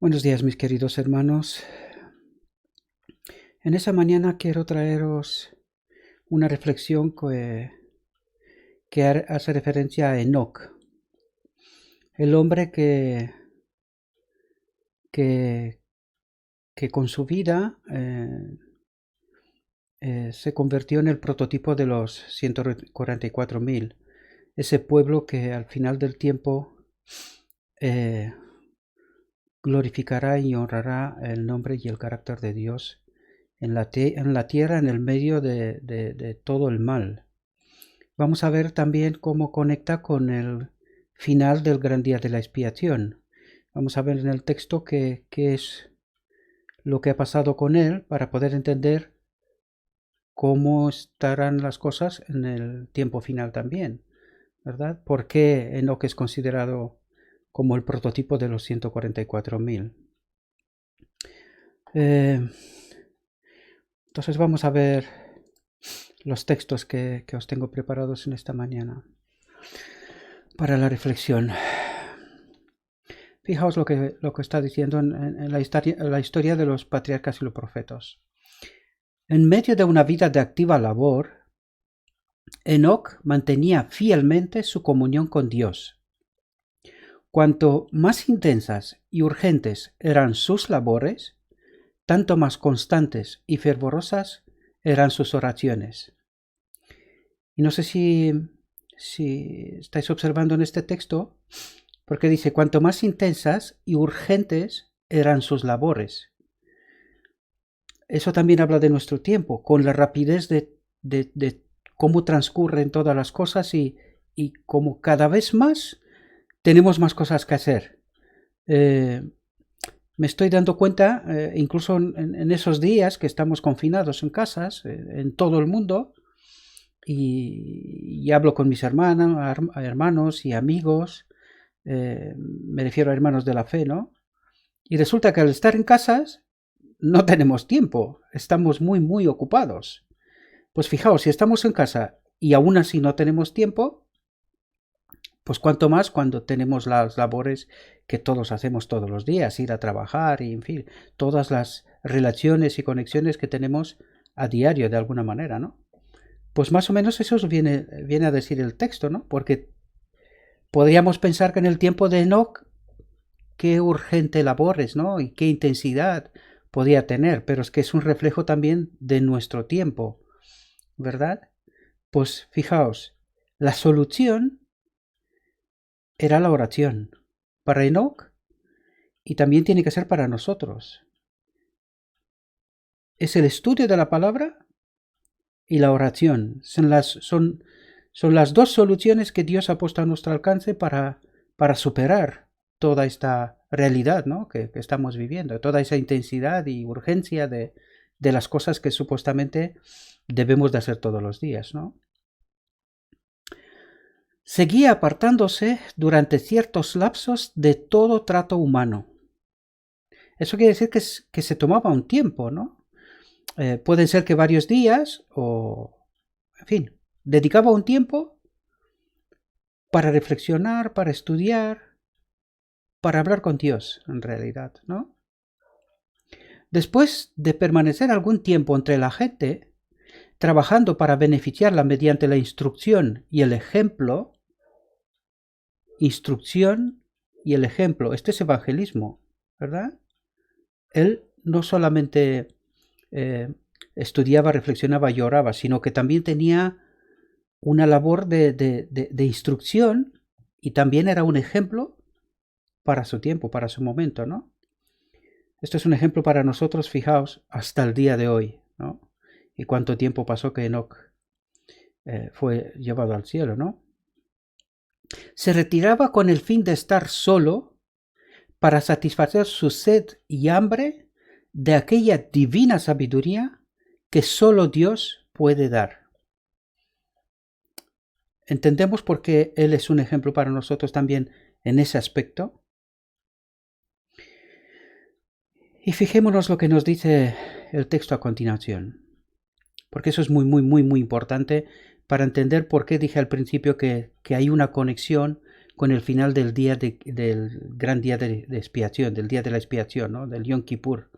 Buenos días, mis queridos hermanos. En esa mañana quiero traeros una reflexión que hace referencia a Enoc, el hombre que, que con su vida se convirtió en el prototipo de los 144.000, ese pueblo que al final del tiempo eh, glorificará y honrará el nombre y el carácter de Dios en la tierra, en el medio de todo el mal. Vamos a ver también cómo conecta con el final del gran día de la expiación. Vamos a ver en el texto qué es lo que ha pasado con él para poder entender cómo estarán las cosas en el tiempo final también, ¿verdad? ¿Por qué Enoc es considerado como el prototipo de los 144.000? Entonces vamos a ver los textos que os tengo preparados en esta mañana para la reflexión. Fijaos lo que está diciendo en la historia de los patriarcas y los profetas. En medio de una vida de activa labor, Enoc mantenía fielmente su comunión con Dios. Cuanto más intensas y urgentes eran sus labores, tanto más constantes y fervorosas eran sus oraciones. Y no sé si estáis observando en este texto, porque dice, cuanto más intensas y urgentes eran sus labores. Eso también habla de nuestro tiempo, con la rapidez de cómo transcurren todas las cosas y como cada vez más tenemos más cosas que hacer. Me estoy dando cuenta, incluso en esos días que estamos confinados en casas, en todo el mundo, y hablo con mis hermanos y amigos, me refiero a hermanos de la fe, ¿no? Y resulta que al estar en casas no tenemos tiempo, estamos muy ocupados. Pues fijaos, si estamos en casa y aún así no tenemos tiempo, pues cuanto más cuando tenemos las labores que todos hacemos todos los días, ir a trabajar y en fin, todas las relaciones y conexiones que tenemos a diario de alguna manera, ¿no? Pues más o menos eso viene a decir el texto, ¿no? Porque podríamos pensar que en el tiempo de Enoc, qué urgente labores, ¿no? Y qué intensidad podía tener, pero es que es un reflejo también de nuestro tiempo, ¿verdad? Pues fijaos, la solución era la oración para Enoc y también tiene que ser para nosotros. Es el estudio de la palabra y la oración. Son las dos soluciones que Dios ha puesto a nuestro alcance para superar toda esta realidad, ¿no? que estamos viviendo, toda esa intensidad y urgencia de las cosas que supuestamente debemos de hacer todos los días, ¿no? Seguía apartándose durante ciertos lapsos de todo trato humano. Eso quiere decir que se tomaba un tiempo, ¿no? Pueden ser que varios días o, en fin, dedicaba un tiempo para reflexionar, para estudiar, para hablar con Dios, en realidad, ¿no? Después de permanecer algún tiempo entre la gente, trabajando para beneficiarla mediante la instrucción y el ejemplo, esto es evangelismo, ¿verdad? Él no solamente estudiaba, reflexionaba y oraba, sino que también tenía una labor de instrucción y también era un ejemplo para su tiempo, para su momento, ¿no? Esto es un ejemplo para nosotros, fijaos, hasta el día de hoy, ¿no? Y cuánto tiempo pasó que Enoc fue llevado al cielo, ¿no? Se retiraba con el fin de estar solo para satisfacer su sed y hambre de aquella divina sabiduría que solo Dios puede dar. ¿Entendemos por qué Él es un ejemplo para nosotros también en ese aspecto? Y fijémonos lo que nos dice el texto a continuación, porque eso es muy importante para entender por qué dije al principio que hay una conexión con el final del del gran día de expiación, del día de la expiación, ¿no? Del Yom Kippur.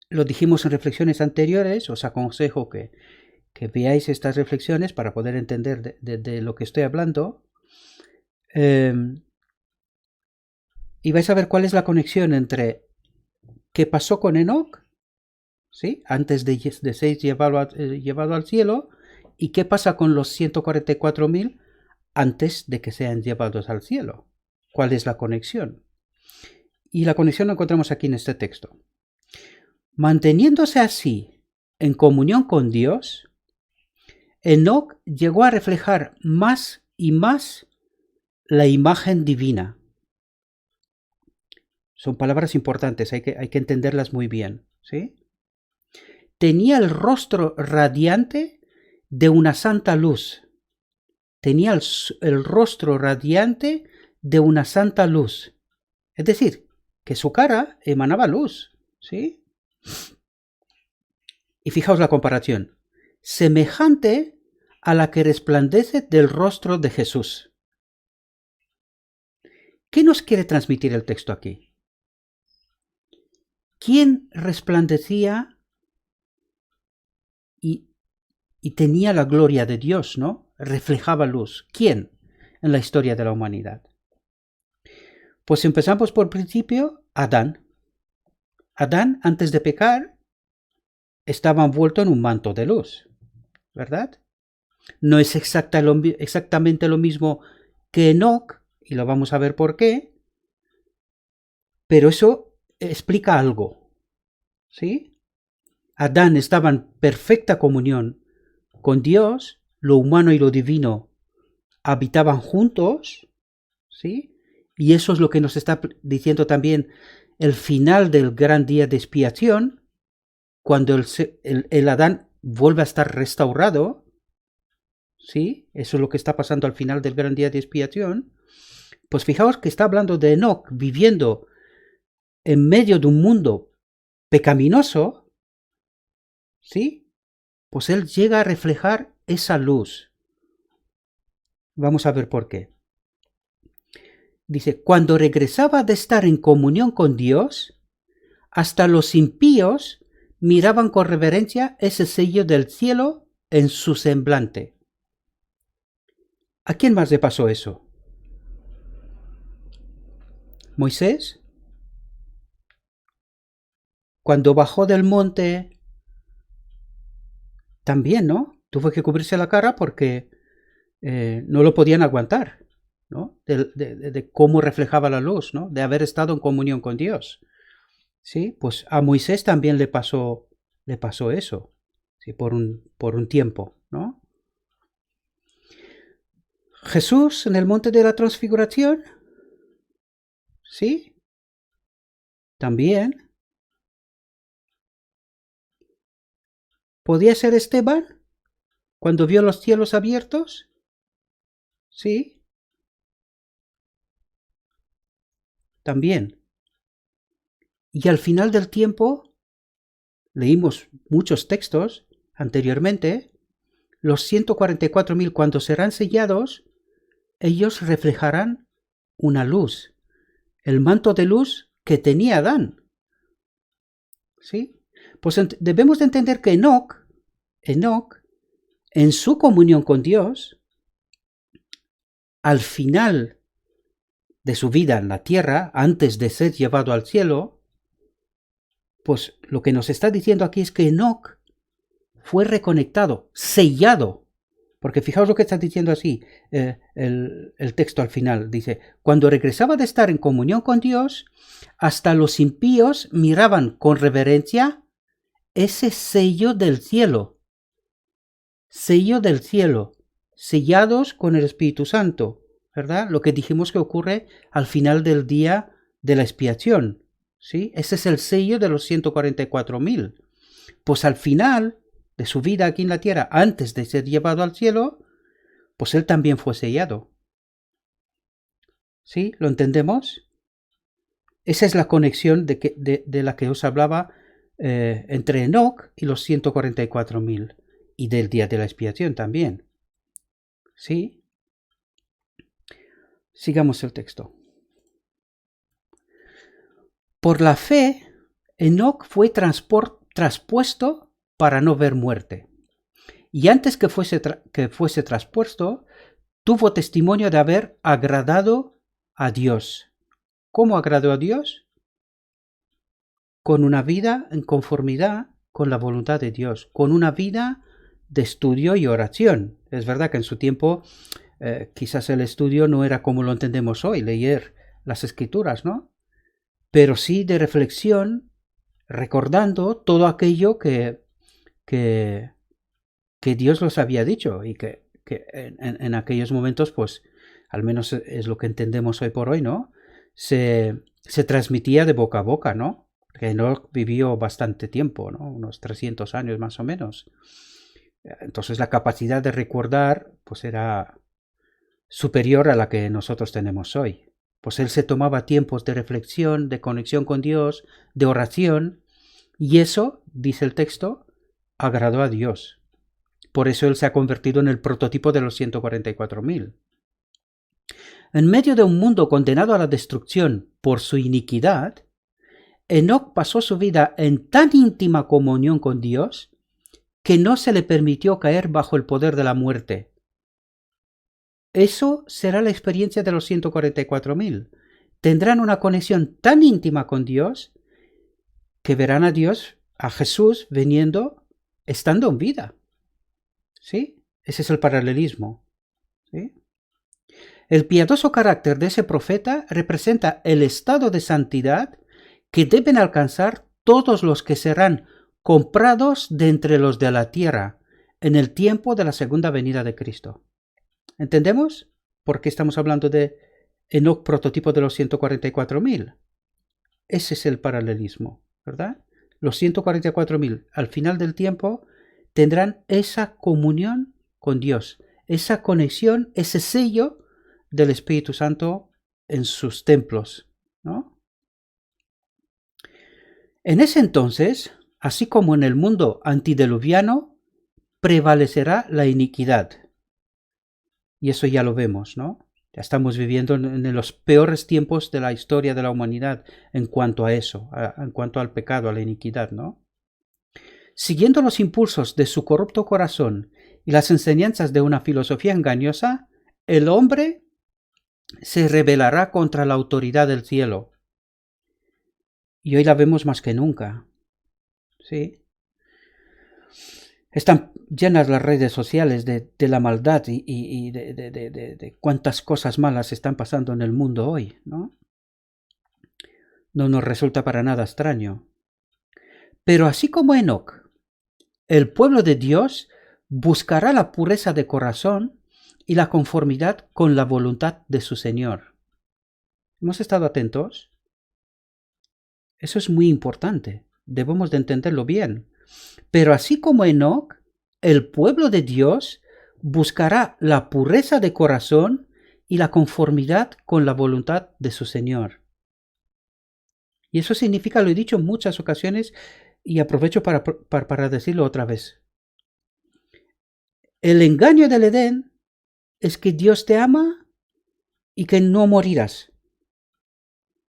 Lo dijimos en reflexiones anteriores, os aconsejo que veáis estas reflexiones para poder entender de lo que estoy hablando. Y vais a ver cuál es la conexión entre qué pasó con Enoc, ¿sí? Antes de ser llevado al cielo, y qué pasa con los 144.000 antes de que sean llevados al cielo. ¿Cuál es la conexión? Y la conexión la encontramos aquí en este texto. Manteniéndose así en comunión con Dios, Enoc llegó a reflejar más y más la imagen divina. Son palabras importantes, hay que entenderlas muy bien, ¿sí? Tenía el rostro radiante de una santa luz. Tenía el rostro radiante de una santa luz. Es decir, que su cara emanaba luz, ¿sí? Y fijaos la comparación. Semejante a la que resplandece del rostro de Jesús. ¿Qué nos quiere transmitir el texto aquí? ¿Quién resplandecía y tenía la gloria de Dios, ¿no? Reflejaba luz. ¿Quién en la historia de la humanidad? Pues empezamos por principio, Adán. Adán, antes de pecar, estaba envuelto en un manto de luz, ¿verdad? No es exactamente lo mismo que Enoc, y lo vamos a ver por qué, pero eso explica algo, ¿sí? Adán estaba en perfecta comunión con Dios, lo humano y lo divino habitaban juntos, ¿sí? Y eso es lo que nos está diciendo también el final del gran día de expiación, cuando el Adán vuelve a estar restaurado, ¿sí? Eso es lo que está pasando al final del gran día de expiación. Pues fijaos que está hablando de Enoc viviendo en medio de un mundo pecaminoso, ¿sí? Pues él llega a reflejar esa luz. Vamos a ver por qué. Dice, cuando regresaba de estar en comunión con Dios, hasta los impíos miraban con reverencia ese sello del cielo en su semblante. ¿A quién más le pasó eso? Moisés, cuando bajó del monte, también, ¿no? Tuvo que cubrirse la cara porque no lo podían aguantar, ¿no? De cómo reflejaba la luz, ¿no? De haber estado en comunión con Dios. ¿Sí? Pues a Moisés también le pasó eso, ¿sí? Por un tiempo, ¿no? Jesús en el monte de la transfiguración, ¿sí? También. ¿Podía ser Esteban cuando vio los cielos abiertos? Sí. También. Y al final del tiempo, leímos muchos textos anteriormente, los 144.000 cuando serán sellados, ellos reflejarán una luz, el manto de luz que tenía Adán. ¿Sí? Pues debemos de entender que Enoc, en su comunión con Dios, al final de su vida en la tierra, antes de ser llevado al cielo, pues lo que nos está diciendo aquí es que Enoc fue reconectado, sellado. Porque fijaos lo que está diciendo así el texto al final. Dice, cuando regresaba de estar en comunión con Dios, hasta los impíos miraban con reverencia ese sello del cielo. Sello del cielo, sellados con el Espíritu Santo, ¿verdad? Lo que dijimos que ocurre al final del día de la expiación, ¿sí? Ese es el sello de los 144.000. Pues al final de su vida aquí en la tierra, antes de ser llevado al cielo, pues él también fue sellado. ¿Sí? ¿Lo entendemos? Esa es la conexión de la que os hablaba entre Enoc y los 144.000 y del día de la expiación también. ¿Sí? Sigamos el texto. Por la fe, Enoc fue traspuesto para no ver muerte. Y antes que fuese traspuesto, tuvo testimonio de haber agradado a Dios. ¿Cómo agradó a Dios? Con una vida en conformidad con la voluntad de Dios, con una vida de estudio y oración. Es verdad que en su tiempo quizás el estudio no era como lo entendemos hoy, leer las escrituras, ¿no? Pero sí de reflexión, recordando todo aquello que Dios los había dicho y que en aquellos momentos, pues, al menos es lo que entendemos hoy por hoy, ¿no? Se transmitía de boca a boca, ¿no? Que Enoc vivió bastante tiempo, ¿no? Unos 300 años más o menos. Entonces la capacidad de recordar, pues, era superior a la que nosotros tenemos hoy. Pues él se tomaba tiempos de reflexión, de conexión con Dios, de oración, y eso, dice el texto, agradó a Dios. Por eso él se ha convertido en el prototipo de los 144.000. En medio de un mundo condenado a la destrucción por su iniquidad, Enoc pasó su vida en tan íntima comunión con Dios que no se le permitió caer bajo el poder de la muerte. Eso será la experiencia de los 144.000. Tendrán una conexión tan íntima con Dios que verán a Dios, a Jesús, viniendo, estando en vida. ¿Sí? Ese es el paralelismo. ¿Sí? El piadoso carácter de ese profeta representa el estado de santidad que deben alcanzar todos los que serán comprados de entre los de la tierra en el tiempo de la segunda venida de Cristo. ¿Entendemos por qué estamos hablando de Enoc, prototipo de los 144.000? Ese es el paralelismo, ¿verdad? Los 144.000 al final del tiempo tendrán esa comunión con Dios, esa conexión, ese sello del Espíritu Santo en sus templos, ¿no? En ese entonces, así como en el mundo antediluviano, prevalecerá la iniquidad. Y eso ya lo vemos, ¿no? Ya estamos viviendo en los peores tiempos de la historia de la humanidad en cuanto a eso, en cuanto al pecado, a la iniquidad, ¿no? Siguiendo los impulsos de su corrupto corazón y las enseñanzas de una filosofía engañosa, el hombre se rebelará contra la autoridad del cielo. Y hoy la vemos más que nunca. ¿Sí? Están llenas las redes sociales de la maldad y de cuántas cosas malas están pasando en el mundo hoy, ¿no? No nos resulta para nada extraño. Pero así como Enoc, el pueblo de Dios buscará la pureza de corazón y la conformidad con la voluntad de su Señor. ¿Hemos estado atentos? Eso es muy importante. Debemos de entenderlo bien. Pero así como Enoc, el pueblo de Dios buscará la pureza de corazón y la conformidad con la voluntad de su Señor. Y eso significa, lo he dicho en muchas ocasiones y aprovecho para decirlo otra vez. El engaño del Edén es que Dios te ama y que no morirás.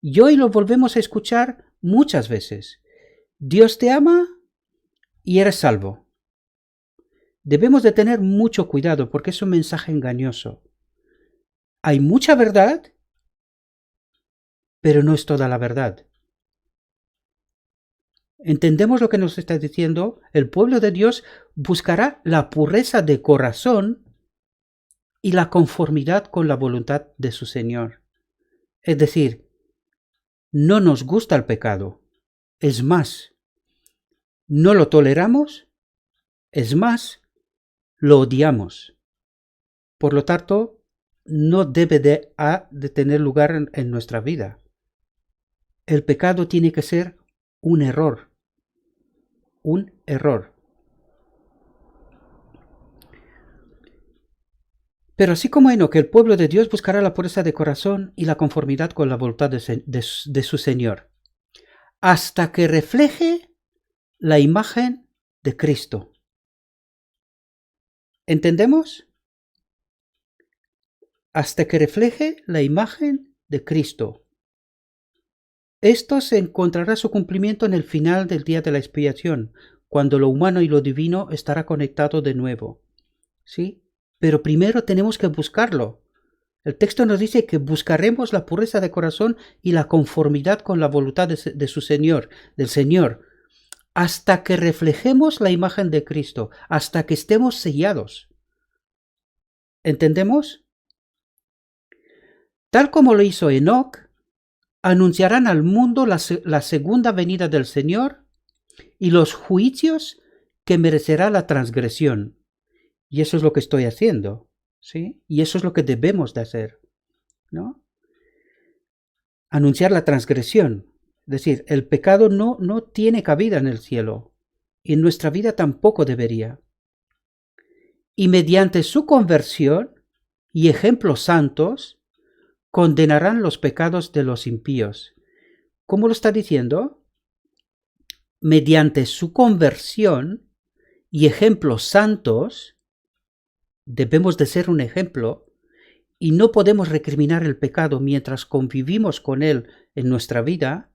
Y hoy lo volvemos a escuchar muchas veces. Dios te ama y eres salvo. Debemos de tener mucho cuidado porque es un mensaje engañoso. Hay mucha verdad, pero no es toda la verdad. ¿Entendemos lo que nos está diciendo? El pueblo de Dios buscará la pureza de corazón y la conformidad con la voluntad de su Señor. Es decir, no nos gusta el pecado. Es más, no lo toleramos. Es más, lo odiamos. Por lo tanto, no debe de tener lugar en nuestra vida. El pecado tiene que ser un error. Un error. Pero así como Enoc, el pueblo de Dios buscará la pureza de corazón y la conformidad con la voluntad de su Señor, hasta que refleje la imagen de Cristo. ¿Entendemos? hasta que refleje la imagen de Cristo. Esto se encontrará su cumplimiento en el final del día de la expiación, cuando lo humano y lo divino estará conectado de nuevo. ¿Sí? Pero primero tenemos que buscarlo. El texto nos dice que buscaremos la pureza de corazón y la conformidad con la voluntad de su Señor, del Señor, hasta que reflejemos la imagen de Cristo, hasta que estemos sellados. ¿Entendemos? Tal como lo hizo Enoc, anunciarán al mundo la segunda venida del Señor y los juicios que merecerá la transgresión. Y eso es lo que estoy haciendo, ¿sí? Y eso es lo que debemos de hacer, ¿no? Anunciar la transgresión. Es decir, el pecado no tiene cabida en el cielo y en nuestra vida tampoco debería. Y mediante su conversión y ejemplos santos, condenarán los pecados de los impíos. ¿Cómo lo está diciendo? Mediante su conversión y ejemplos santos, debemos de ser un ejemplo y no podemos recriminar el pecado mientras convivimos con él en nuestra vida.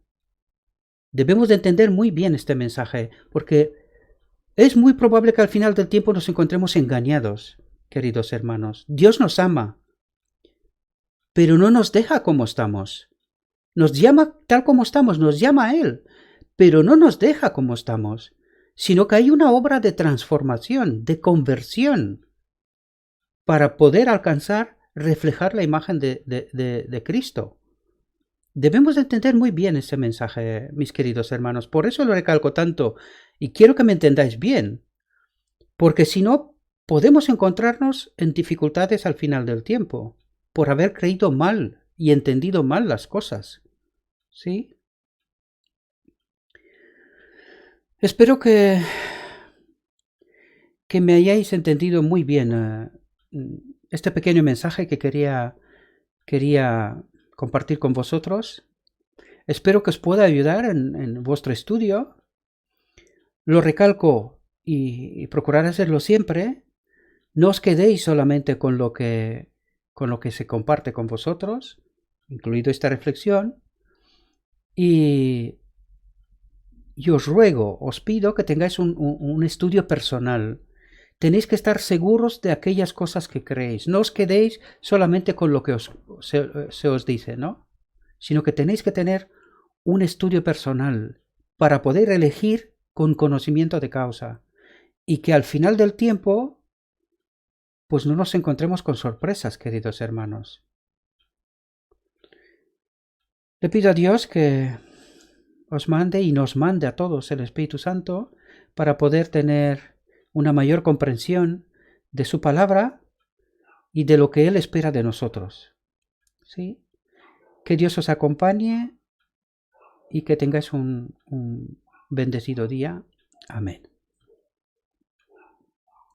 Debemos de entender muy bien este mensaje, porque es muy probable que al final del tiempo nos encontremos engañados, queridos hermanos. Dios nos ama, pero no nos deja como estamos. Nos llama tal como estamos, nos llama a Él, pero no nos deja como estamos, sino que hay una obra de transformación, de conversión, para poder alcanzar, reflejar la imagen de Cristo. Debemos de entender muy bien ese mensaje, mis queridos hermanos. Por eso lo recalco tanto y quiero que me entendáis bien, porque si no, podemos encontrarnos en dificultades al final del tiempo, por haber creído mal y entendido mal las cosas. ¿Sí? Espero que me hayáis entendido muy bien este pequeño mensaje que quería compartir con vosotros. Espero que os pueda ayudar en vuestro estudio. Lo recalco y procurad hacerlo siempre. No os quedéis solamente con lo que se comparte con vosotros, incluido esta reflexión. Y os ruego, os pido que tengáis un estudio personal. Tenéis que estar seguros de aquellas cosas que creéis. No os quedéis solamente con lo que se os dice, ¿no? Sino que tenéis que tener un estudio personal para poder elegir con conocimiento de causa. Y que al final del tiempo, pues no nos encontremos con sorpresas, queridos hermanos. Le pido a Dios que os mande y nos mande a todos el Espíritu Santo para poder tener una mayor comprensión de su palabra y de lo que Él espera de nosotros. ¿Sí? Que Dios os acompañe y que tengáis un bendecido día. Amén.